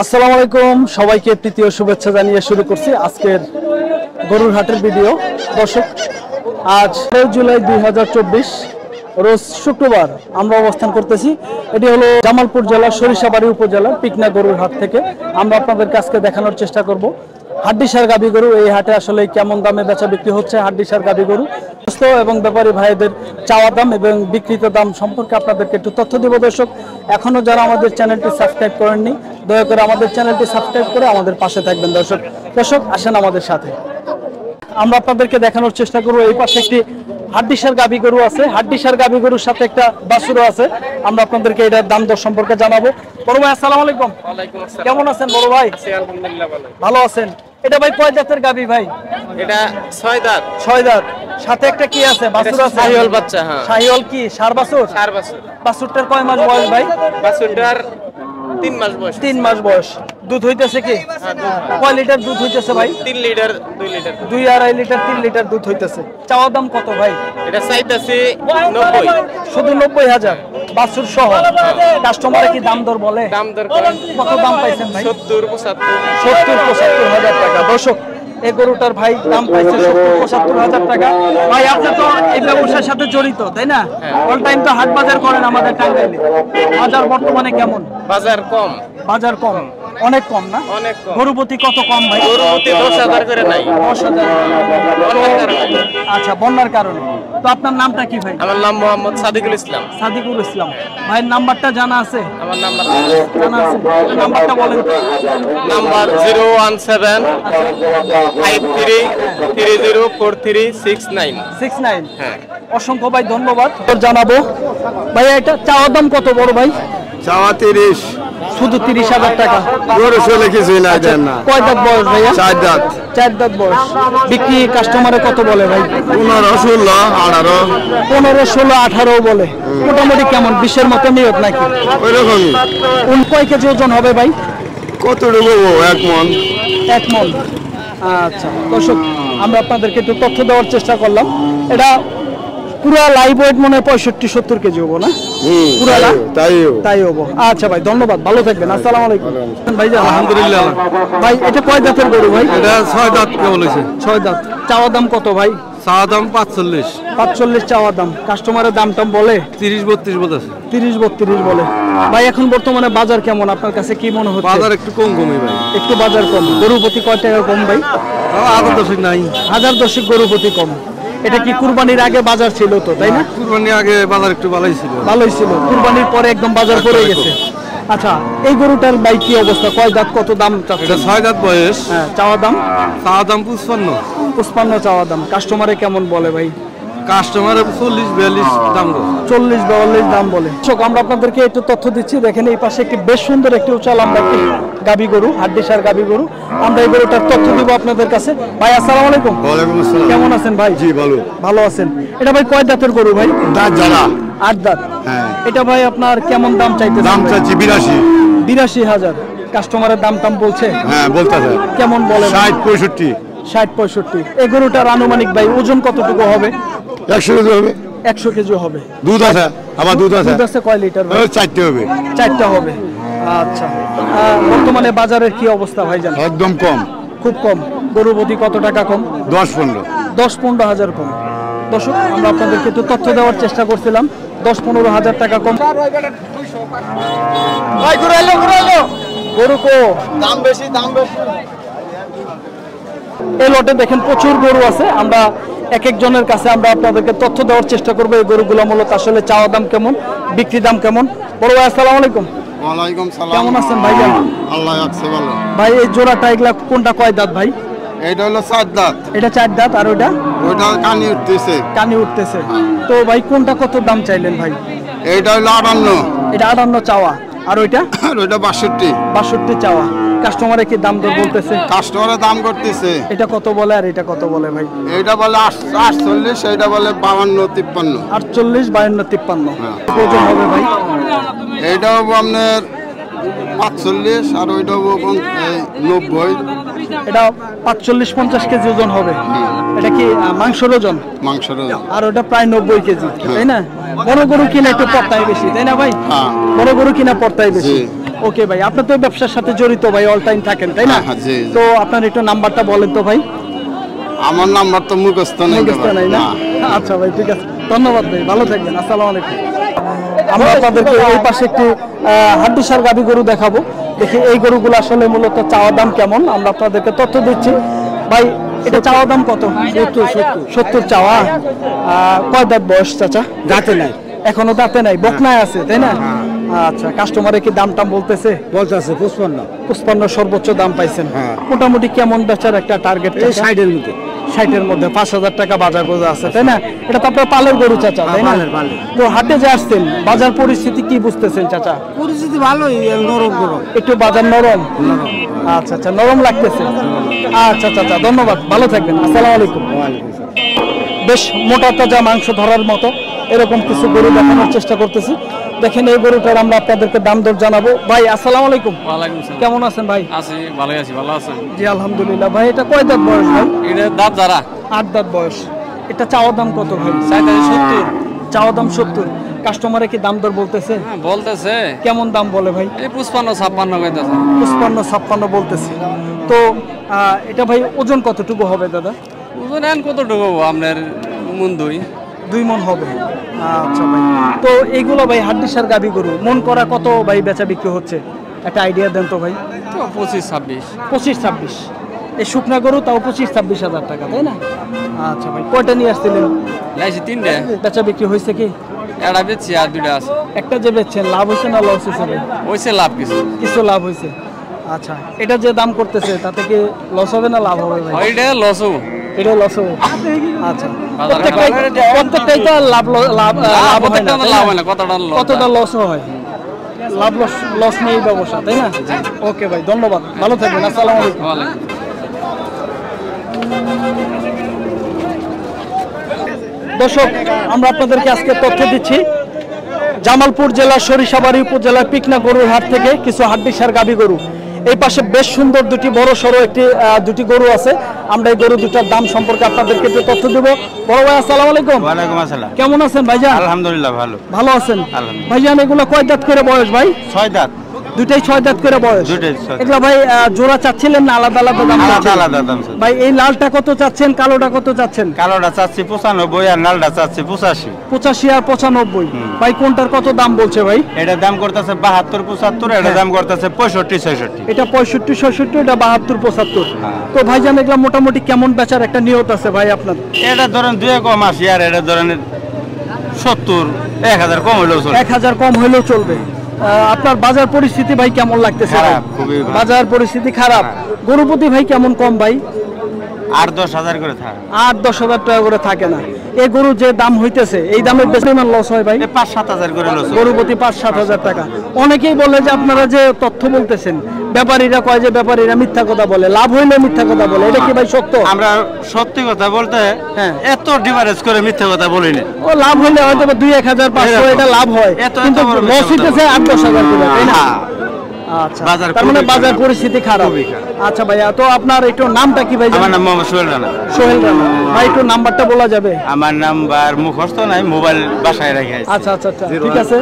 আসসালামু আলাইকুম সবাইকে প্রীতি ও শুভেচ্ছা জানিয়ে শুরু করছি আজকের গরুর হাটের ভিডিও। দর্শক, আজ 13 জুলাই 2024 রোজ শুক্রবার আমরা অবস্থান করতেছি। এটি হলো জামালপুর জেলার সরিষাবাড়ি উপজেলার পিকনা গরুর হাট থেকে আমরা আপনাদের কাছে দেখানোর চেষ্টা করব হাড্ডিসার গাভী গরু এই হাটে আসলে কেমন দামে বেচা বিক্রি হচ্ছে। হাড্ডিসার গাভী গরু এবং ব্যাপারী ভাইদের চাওয়া দাম এবং বিক্রিত দাম সম্পর্কে আপনাদেরকে একটু তথ্য দেব। দর্শক, এখনো যারা আমাদের চ্যানেলটি সাবস্ক্রাইব করেননি দয়া করে আমাদের চ্যানেলটি সাবস্ক্রাইব করে আমাদের পাশে থাকবেন। দর্শক আসেন আমাদের সাথে, আমরা আপনাদেরকে দেখানোর চেষ্টা করব। এই পাশে একটি হাড্ডিসার গাভী গরু আছে, হাড্ডিসার গাভী গরুর সাথে একটা বাছুরও আছে। আমরা আপনাদেরকে এটার দাম দর সম্পর্কে জানাবো। বড় ভাই আসসালামু আলাইকুম। ওয়ালাইকুম আসসালাম। কেমন আছেন বড় ভাই? আছি আলহামদুলিল্লাহ ভালো। ভালো আছেন। এটা ভাই কয় দাঁতের গাভী ভাই? এটা 6 দাঁত। 6 দাঁত। সাথে একটা কি আছে? বাছুর আছে। শাহিওয়াল বাচ্চা। হ্যাঁ, শাহিওয়াল কি ষাঁড় বাছুর? ষাঁড় বাছুর। বাছুরটার কয় মাস বয়স ভাই? বাছুরটার 3 মাস বয়স। 3 মাস বয়স। দুধ হইতেছে কি? কয় লিটার দুধ হইতেছে ভাই? 3 লিটার 2 লিটার। 2.5 লিটার 3 লিটার দুধ হইতেছে। চাওয়া দাম কত ভাই? এটা চাইতাছি 90। শুধু 90,000 বাছুর সহ। কাস্টমারে কি দাম দর বলে? দাম দর করেন। কত দাম পাইছেন ভাই? 70 75। 70-75,000 টাকা। দর্শক, এই গরুটার ভাই দাম পাইছে 70-75,000 টাকা। ভাই আপনি তো এই ব্যবসার সাথে জড়িত, তাই না? অল টাইম তো হাট বাজার করেন আমাদের টাঙ্গাইলে। বাজার বর্তমানে কেমন? বাজার কম। বাজার কম, অনেক কম না? অনেক কম। গরু প্রতি কত কম ভাই? গরু প্রতি 10,000 করে নাই। 10,000। বন্যার কারণে। আচ্ছা, বন্যার কারণে। তো আপনার নামটা কি ভাই? আমার নাম মোহাম্মদ সাদিকুল ইসলাম। সাদিকুল ইসলাম। ভাইয়ের নাম্বারটা জানা আছে? আমার নাম্বার জানা আছে। নাম্বারটা বলেন তো। নাম্বার 017 53 30 4369। 69। হ্যাঁ, অসংখ্য ভাই ধন্যবাদ জানাবো। ভাইয়া এটা চাওয়ার দাম কত বড় ভাই? চাওয়া 30। শুধু 30,000 টাকা। গরু চলে কিছুই না দেন না। কয় দাঁত বয়স ভাইয়া? 4 দাঁত। 4 দাঁত বয়স। বিক্রি কাস্টমারে কত বলে ভাই? 15, 16, 18 15, 16, 18 বলে। মোটামুটি কেমন 20-এর মতো নিয়ত নাকি? ওই রকমই। কয় কেজি ওজন হবে ভাই? কতটুকু? 1 মণ। 1 মণ। আচ্ছা দর্শক, আমরা আপনাদেরকে একটু তথ্য দেওয়ার চেষ্টা করলাম। এটা পুরা লাইভ ওয়েট মনে হয় 65-70 কেজি হবো না? পুরাটা তাই হবো। আচ্ছা ভাই ধন্যবাদ, ভালো থাকবেন। আসসালামু আলাইকুম ভাই। আলহামদুলিল্লাহ। ভাই এটা কয় দাঁতের গরু ভাই? এটা 6 দাঁত কেবল হয়েছে। 6 দাঁত। চাওয়া দাম কত ভাই? চাওয়া দাম 45। 45 চাওয়া দাম। কাস্টমারের দাম টাম বলে? 30-32 বলতেছে। 30-32 বলে। ভাই এখন বর্তমানে বাজার কেমন আপনার কাছে কি মনে হচ্ছে? বাজার একটু কমই ভাই। একটু বাজার কম। গরু প্রতি কয় টাকা কম ভাই? আরো 10 নাই। 1010 গরু প্রতি কম। এটা কি কুরবানির আগে বাজার ছিল তো, তাই না? কুরবানির আগে বাজার একটু ভালোই ছিল। ভালোই ছিল। কুরবানির পরে একদম বাজার পড়ে গেছে। আচ্ছা, এই গরুটার ভাই কি অবস্থা? কয় দাঁত, কত দাম এটা চাচ্ছেন? 6 দাঁত বয়স। হ্যাঁ, চাওয়া দাম? চাওয়া দাম 55। 55 চাওয়া দাম। কাস্টমারে কেমন বলে ভাই? কাস্টমারে 40-42 দাম বলে। 40-42 দাম বলে। দর্শক, আমরা আপনাদেরকে একটু তথ্য দিচ্ছি। দেখেন এই পাশে একটি বেশ সুন্দর একটি উঁচা লম্বা একটি গাভী গরু, হাড্ডিসার গাভী গরু। আমরা এই গরুটার তথ্য দিব আপনাদের কাছে। ভাই আসসালামু আলাইকুম। ওয়ালাইকুম আসসালাম। কেমন আছেন ভাই? জি ভালো। ভালো আছেন। এটা ভাই কয় দাঁতের গরু ভাই? দাঁত জ্বালা। 8 দাঁত। হ্যাঁ। এটা ভাই আপনার কেমন দাম চাইতেছেন? দাম চাচ্ছি 82। 82,000। কাস্টমারের দাম টাম বলছে? হ্যাঁ বলতেছে। কেমন বলে? 60-65। 60-65। এই গরুটার আনুমানিক ভাই ওজন কতটুকু হবে? 100 কেজি হবে। 100 কেজি হবে। দুধ আছে, আবার দুধ আছে। দুধ আছে কয় লিটার ভাই? 4টে হবে। 4টা হবে। আচ্ছা, বর্তমানে বাজারের কি অবস্থা ভাইজান? একদম কম। খুব কম। গরু প্রতি কত টাকা কম? 10-15। 10-15,000 কম। দর্শক, আমরা আপনাদেরকে একটু তথ্য দেওয়ার চেষ্টা করছিলাম। 10-15,000 টাকা কম। গরু কো দাম বেশি, দাম বেশি। এই লটে দেখেন প্রচুর গরু আছে। আমরা এক একজনের কাছে আমরা আপনাদেরকে তথ্য দেওয়ার চেষ্টা করবো এই গরুগুলো মূলত আসলে চাওয়া দাম কেমন, বিক্রি দাম কেমন। বড় ভাই আসসালামু আলাইকুম। ওয়ালাইকুম সালাম। কেমন আছেন ভাইজান? আল্লাহ রাখছে ভালো। ভাই এই জোড়াটা এগুলা কোনটা কয় দাঁত ভাই? এইটা হলো 4 দাঁত। এটা 4 দাঁত। আর ওইটা? ওইটা কানি উঠতেছে। কানে উঠতেছে। তো ভাই কোনটা কত দাম চাইলেন ভাই? এইটা হলো 58। এটা 58 চাওয়া। আর ওইটা? আর ওইটা 62। 62 চাওয়া। কাস্টমারে কি দাম দর বলতেছে? কাস্টমারে দাম করতেছে। এটা কত বলে আর এটা কত বলে ভাই? এইটা বলে 48, এইটা বলে 52-53। 48, 52, 53। হ্যাঁ। ওজন হবে ভাই? এইটাও আপনার 45 আর ওইটাও 90। এটা 45-50 কেজি ওজন হবে। এটা কি মাংসের ওজন? মাংসের। আর ওটা প্রায় 90 কেজি, তাই না? বড় গরু কিনা একটু পড়তাই বেশি, তাই না ভাই? বড় গরু কিনা পড়তাই বেশি। ওকে ভাই, আপনি তো এই ব্যবসার সাথে জড়িত ভাই, অল টাইম থাকেন তাই না? হ্যাঁ, জি, জি। তো আপনার একটু নাম্বারটা বলেন তো ভাই। আমার নাম্বার তো মুখস্থ নেই মুখস্থ নাই না? আচ্ছা ভাই, ঠিক আছে, ধন্যবাদ ভাই, ভালো থাকবেন, আসসালামু আলাইকুম। আমরা আপনাদেরকে এই পাশে একটি হাড্ডিসার গাভী গরু দেখাবো, দেখি এই গরুগুলো আসলে মূলত চাওয়া দাম কেমন, আমরা আপনাদেরকে তথ্য দিচ্ছি। ভাই এটা চাওয়া দাম কত? 70 চাওয়া। কয় দাঁত বয়স চাচা? যাতে নাই, এখনো দাঁতে নাই, বকনায় আছে তাই না? আচ্ছা, কাস্টমারে কি দাম টাম বলতেছে? বলতেছে 55। 55 সর্বোচ্চ দাম পাইছেন। হ্যাঁ। মোটামুটি কেমন বেচার একটা টার্গেট? এই 60-এর মধ্যে। 60-এর মধ্যে 5000 টাকা বাজার বোঝা আছে তাই না? এটা তো আপনার পালের গরু চাচা তাই না? পালের। তো হাটে যে আসছেন, বাজার পরিস্থিতি কি বুঝতেছেন চাচা? পরিস্থিতি ভালোই, নরম গরম। একটু বাজার নরম? আচ্ছা আচ্ছা, নরম লাগতেছে। আচ্ছা চাচা, ধন্যবাদ, ভালো থাকবেন, আসসালামু আলাইকুম। বেশ মোটা তাজা মাংস ধরার মতো এরকম কিছু গরু দেখানোর চেষ্টা করতেছি। দেখেন এই গরুটার আমরা আপনাদেরকে দাম দর জানাবো। ভাই আসসালামু আলাইকুম। ওয়ালাইকুম সালাম। কেমন আছেন ভাই? আছি, ভালোই আছি, ভালো আছেন? জি আলহামদুলিল্লাহ। ভাই এটা কয় দাঁত বয়স ভাই? এটা দাঁত যারা 8 দাঁত বয়স। এটা চাওয়া দাম কত ভাই? 70। চাওয়া দাম 70। কাস্টমারে কি দাম দর বলতেছে? বলতেছে কেমন দাম বলে ভাই? এই 55-56 কইতাছে। 55-56 বলতেছে। তো এটা ভাই ওজন কতটুকু হবে দাদা? ওজন এন কতটুকু আপনার মন 2 মণ হবে। আচ্ছা ভাই, তো এইগুলো ভাই হাড্ডিসার গাভী গরু মন করা কত ভাই বেচা বিক্রি হচ্ছে? একটা আইডিয়া দেন তো ভাই। 25-26। 25-26 এই শুকনা গরু, তাও 25-26 হাজার টাকা তাই না? আচ্ছা ভাই, কয়টা নিয়ে আসছিলেন? লাইছি 3টে, বেচা বিক্রি হয়েছে কি? এটা বেচছি আর 2টা আছে। একটা যে বেচছেন, লাভ হয়েছে না লস হয়েছে ভাই? ওইসে লাভ কিছু। কিছু লাভ হয়েছে। আচ্ছা, এটা যে দাম করতেছে তাতে কি লস হবে না লাভ হবে ভাই? ওইটা লস হবে। এটা লস হবে। আচ্ছা, বাজারে প্রত্যেকটাই তো লাভ লাভ লাভ হয় না, তাই লাভ না? হয় না, কতটা লস। কতটা লসও হয়, লাভ লস নেই ব্যবসা তাই না? ওকে ভাই, ধন্যবাদ, ভালো থাকবেন, আসসালামু আলাইকুম। ওয়ালাইকুম। দর্শক, আমরা আপনাদেরকে আজকে তথ্য দিচ্ছি জামালপুর জেলার সরিষাবাড়ি উপজেলার পিকনা গরুর হাট থেকে কিছু হাড্ডিসার গাভী গরু। এই পাশে বেশ সুন্দর বড় সড়ো দুটি গরু আছে। আমরা এই গরু দুটার দাম সম্পর্কে আপনাদেরকে একটু তথ্য দেব। বড় ভাই আসসালামু আলাইকুম। ওয়ালাইকুম আসসালাম। কেমন আছেন ভাইজান? আলহামদুলিল্লাহ ভালো। ভালো আছেন আলহামদুলিল্লাহ। ভাইজান? এগুলো কয় দাঁত করে বয়স ভাই? 6 দাঁত। দুটাই 6 দাঁত করে বয়স। দুইটাই 6 দাঁত। এগুলো ভাই জোড়া চাচ্ছিলেন না আলাদা আলাদা দাম? আলাদা আলাদা দাম স্যার। ভাই এই লালটা কত চাচ্ছেন, কালোটা কত চাচ্ছেন? কালোটা চাচ্ছি 95 আর লালটা চাচ্ছি 85। 85 আর 95। ভাই কোনটার কত দাম বলছে ভাই? এটা দাম করতেছে 72-75, এটা দাম করতেছে 65-66। এটা 65-66, এটা 72-75। হ্যাঁ। তো ভাইজান এগুলা মোটামুটি কেমন বেচার একটা নিয়ত আছে ভাই আপনার? এটা ধরেন 2 কম আসি, আর এটা ধরেন 70-1000 কম হইলেও চলে। 1000 কম হলেও চলবে। আপনার বাজার পরিস্থিতি ভাই কেমন লাগতেছে? খারাপ, খুবই খারাপ। বাজার পরিস্থিতি খারাপ। গরুপতি ভাই কেমন কম ভাই? 8-10 করে থাকে। 8-10 হাজার টাকা করে থাকে না। এই গরু যে দাম হইতেছে, এই দামে বেশি পরিমাণ লস হয় ভাই? 5-7 করে লস। গরুপতি 5-7 হাজার টাকা। অনেকেই বলে যে আপনারা যে তথ্য বলতেছেন, ব্যাপারীরা কয় যে ব্যাপারীরা মিথ্যা কথা বলে, লাভ হইলে মিথ্যা কথা বলে, এটা কি ভাই সত্য? আমরা সত্যি কথা বলতে হ্যাঁ। এত ডিফারেন্স করে মিথ্যা কথা বলি না। ও লাভ হইলে হয়তো 2-1500 এটা লাভ হয়, এত কিন্তু বড় লস মিথ্যা হইতেছে 8-10 হাজার করে তাই না? হ্যাঁ। আচ্ছা, বাজার তার মানে খুবই বাজার খারাপ। পরিস্থিতি খারাপ। খুবই খারাপ। আচ্ছা ভাইয়া, তো আপনার একটু নামটা কি ভাই? আমার নাম মোহাম্মদ সোহেল রানা। সোহেল রানা ভাই, একটু নাম্বারটা বলা যাবে? আমার নাম্বার মুখস্থ নাই, মোবাইল বাসায় রেখে আসছি। আচ্ছা আচ্ছা আচ্ছা, ঠিক আছে।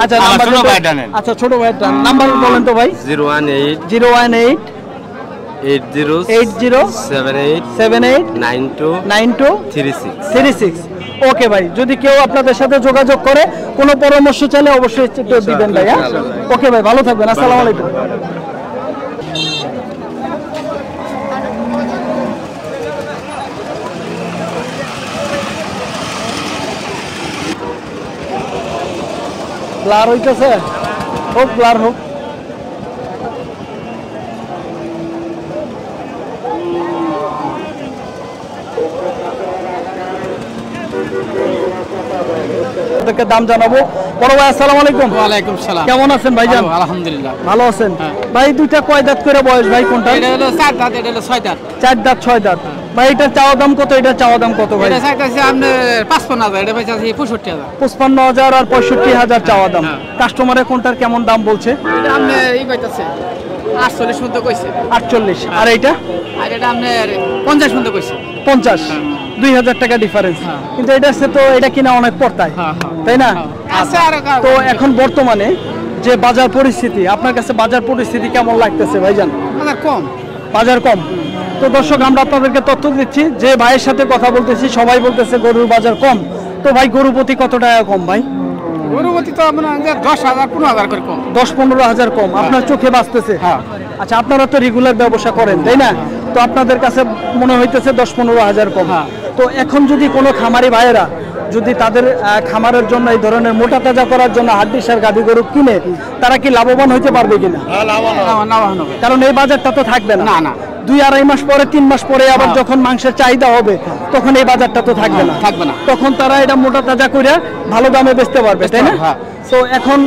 আচ্ছা, আমার নাম্বার ছোট ভাইটা নেন। আচ্ছা, ছোট ভাইটা নাম্বার বলেন তো ভাই। 018 018 80 80 78 78 92 92 36। 36। ওকে ভাই, যদি কেউ আপনাদের সাথে যোগাযোগ করে কোনো পরামর্শ চাইলে অবশ্যই একটু দিবেন ভাই। হ্যাঁ, ওকে ভাই, ভালো থাকবেন, আসসালামু আলাইকুম। ব্লার হইতেছে, হোক ব্লার হোক। আপনাদেরকে দাম জানাবো। বড় ভাই আসসালামু আলাইকুম। ওয়ালাইকুম সালাম। কেমন আছেন ভাইজান? আলহামদুলিল্লাহ। ভালো আছেন ভাই? দুইটা কয় দাঁত করে বয়স ভাই কোনটা? এটা হলো 4 দাঁত, এটা হলো 6 দাঁত। 4 দাঁত 6 দাঁত। ভাই এটার চাওয়া দাম কত? এটার চাওয়া দাম কত ভাই? এটা চাইতেছে আপনার 55,000, এটা চাইতেছে 65,000। 55,000 আর 65,000 চাওয়া দাম। হ্যাঁ। কাস্টমারে কোনটার কেমন দাম বলছে? এটা আপনার এই কইতাছে 48 মধ্যে কইছে, 48। আর এইটা আর এটা আপনার 50 মধ্যে কইছে। 50। 2000 টাকা ডিফারেন্স। হ্যাঁ। কিন্তু এটা তো এটা কিনা অনেক পড়তায় হ্যাঁ, হ্যাঁ। তাই না? আছে আর তো এখন বর্তমানে যে বাজার পরিস্থিতি, আপনার কাছে বাজার পরিস্থিতি কেমন লাগতেছে ভাইজান? বাজার কম। বাজার কম। তো দর্শক আমরা আপনাদেরকে তথ্য দিচ্ছি, যে ভাইয়ের সাথে কথা বলতেছি সবাই বলতেছে গরুর বাজার কম। তো ভাই গরু প্রতি কত টাকা কম ভাই? গরুবতী তো আপনার 10,000 15,000 করে কম। 10-15 হাজার কম আপনার চোখে বাঁচতেছে? হ্যাঁ। আচ্ছা, আপনারা তো রেগুলার ব্যবসা করেন তাই না? তো আপনাদের কাছে মনে হইতেছে 10-15 হাজার কম। হ্যাঁ। তো এখন যদি কোনো খামারি ভাইয়েরা যদি তাদের খামারের জন্য এই ধরনের মোটা তাজা করার জন্য হাড্ডিসার গাভী গরু কিনে, তারা কি লাভবান হইতে পারবে কিনা? না হবে। কারণ এই বাজারটা তো থাকবে না। না, না। 2-2.5 মাস পরে 3 মাস পরে আবার হ্যাঁ। যখন মাংসের চাহিদা হবে তখন এই বাজারটা তো থাকবে না। থাকবে না। তখন তারা এটা মোটা তাজা করে ভালো দামে বেচতে পারবে তাই না? হ্যাঁ। তো এখন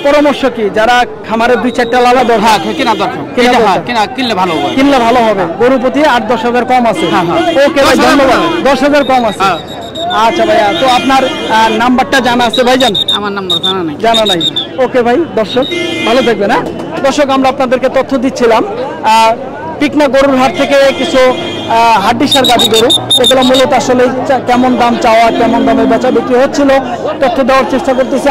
পরামর্শ কি, যারা খামারের 2-4টা লালা দরকার হ্যাঁ, কেনা দরকার। কেনা দরকার। কিনলে ভালো হবে। কিনলে ভালো হবে। গরু প্রতি 8-10 হাজার কম আছে। হ্যাঁ, হ্যাঁ। ওকে ভাই, 10,000 ধন্যবাদ। কম। 10,000 কম আছে। হ্যাঁ। আচ্ছা ভাইয়া, তো আপনার নাম্বারটা জানা আছে ভাইজান? আমার নাম্বার জানা নাই। জানা নাই। ওকে ভাই, দর্শক ভালো থাকবেন। হ্যাঁ দর্শক, আমরা আপনাদেরকে তথ্য দিচ্ছিলাম টিকনা গরুর হাট থেকে কিছু হাড্ডিসার গাভী গরু, এগুলো মূলত আসলে কেমন দাম চাওয়া, কেমন দামে বেচা বিক্রি হচ্ছিল তথ্য দেওয়ার চেষ্টা করতেছি।